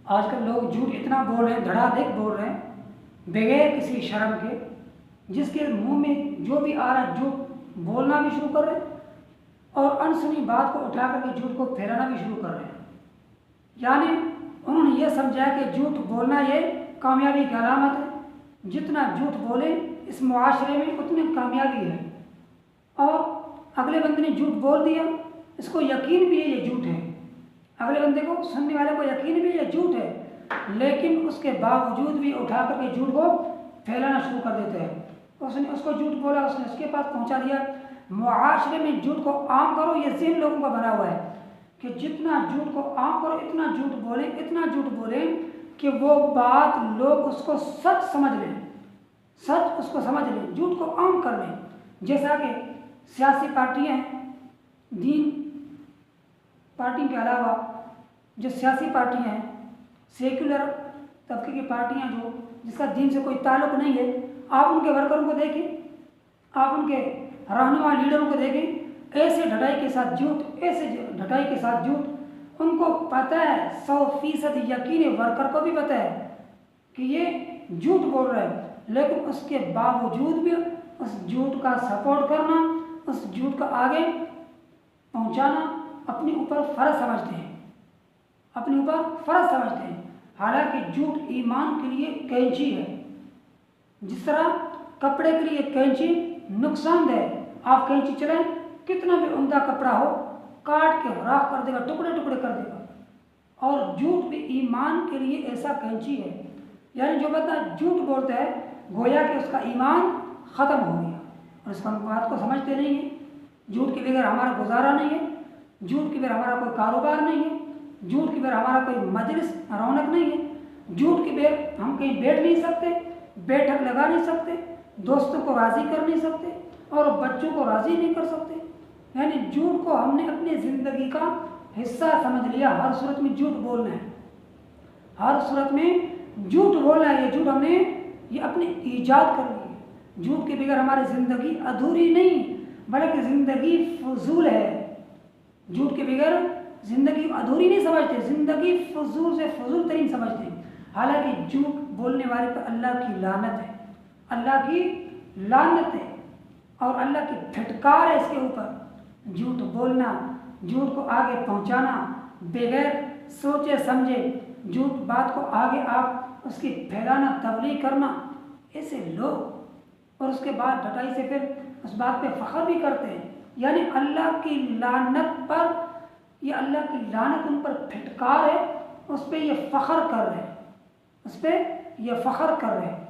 آج کل لوگ جھوٹ اتنا بول رہے ہیں، دھڑا دھک بول رہے ہیں بغیر کسی شرم کے، جس کے منہ میں جو بھی آ رہا ہے جھوٹ بولنا بھی شروع کر رہے ہیں اور انسنی بات کو اٹھا کر کے جھوٹ کو پھیلانا بھی شروع کر رہے ہیں۔ یعنی انہوں نے یہ سمجھا کہ جھوٹ بولنا یہ کامیابی کی علامت ہے، جتنا جھوٹ بولے اس معاشرے میں اتنی کامیابی ہے، اور اگلے بندے نے جھوٹ بول دیا، اس کو یقین بھی ہے یہ جھوٹ ہے، اگلے بندے کو، سننے والے کو یقین بھی یہ جھوٹ ہے، لیکن اس کے باوجود بھی اٹھا کر کے جھوٹ کو پھیلانا شروع کر دیتے ہیں۔ اس نے اس کو جھوٹ بولا، اس نے اس کے پاس پہنچا دیا۔ معاشرے میں جھوٹ کو عام کرو، یہ ذہن لوگوں کا بنا ہوا ہے کہ جتنا جھوٹ کو عام کرو، اتنا جھوٹ بولیں، اتنا جھوٹ بولیں کہ وہ بات لوگ اس کو سچ سمجھ لیں، سچ اس کو سمجھ لیں، جھوٹ کو عام کر لیں۔ جیسا کہ سیاسی پارٹیاں ہیں، دین پارٹی کے علاوہ جو سیاسی پارٹیاں ہیں، سیکولر طبقے کی پارٹیاں جو جس کا دین سے کوئی تعلق نہیں ہے، آپ ان کے ورکروں کو دیکھیں، آپ ان کے رہنما لیڈروں کو دیکھیں، ایسے ڈھٹائی کے ساتھ جھوٹ، ایسے ڈھٹائی کے ساتھ جھوٹ، ان کو پتہ ہے، 100% یقین ورکر کو بھی پتہ ہے کہ یہ جھوٹ بول رہا ہے، لیکن اس کے باوجود بھی اس جھوٹ کا سپورٹ کرنا، اس جھوٹ کا آگے پہنچانا اپنے اوپر فرض سمجھتے ہیں، اپنے اوپر فرض سمجھتے ہیں، حالانکہ جھوٹ ایمان کے لیے کینچی ہے۔ جس طرح کپڑے کے لیے کینچی نقصان دہ، آپ کینچی چلائیں، کتنا بھی عمدہ کپڑا ہو کاٹ کے راکھ کر دے گا، ٹکڑے ٹکڑے کر دے گا، اور جھوٹ بھی ایمان کے لیے ایسا کینچی ہے، یعنی جو بندہ جھوٹ بولتا ہے گویا کہ اس کا ایمان ختم ہو گیا، اور اس بات کو سمجھتے نہیں ہیں۔ جھوٹ کے بغیر ہمارا گزارا نہیں ہے، جھوٹ کے بغیر ہمارا کوئی کاروبار نہیں ہے، جھوٹ کے بغیر ہمارا کوئی مجلس رونق نہیں ہے، جھوٹ کے بغیر ہم کہیں بیٹھ نہیں سکتے، بیٹھک لگا نہیں سکتے، دوستوں کو راضی کر نہیں سکتے، اور بچوں کو راضی نہیں کر سکتے۔ یعنی جھوٹ کو ہم نے اپنی زندگی کا حصہ سمجھ لیا، ہر صورت میں جھوٹ بولنا ہے، ہر صورت میں جھوٹ بولنا ہے، یہ جھوٹ ہم نے یہ اپنی ایجاد کر لی ہے۔ جھوٹ کے بغیر ہماری زندگی ادھوری نہیں بلکہ زندگی فضول ہے، جھوٹ کے بغیر زندگی ادھوری نہیں سمجھتے، زندگی فضول سے فضول ترین سمجھتے ہیں، حالانکہ جھوٹ بولنے والے پر اللہ کی لعنت ہے، اللہ کی لعنت ہے، اور اللہ کی پھٹکار ہے اس کے اوپر۔ جھوٹ بولنا، جھوٹ کو آگے پہنچانا، بغیر سوچے سمجھے جھوٹ بات کو آگے آپ اس کی پھیلانا، تبلیغ کرنا، ایسے لوگ، اور اس کے بعد ڈٹائی سے پھر اس بات پہ فخر بھی کرتے ہیں، یعنی اللہ کی لعنت پر، یہ اللہ کی لعنت ان پر پھٹکار ہے، اس پہ یہ فخر کر رہے ہیں، اس پہ یہ فخر کر رہے ہیں۔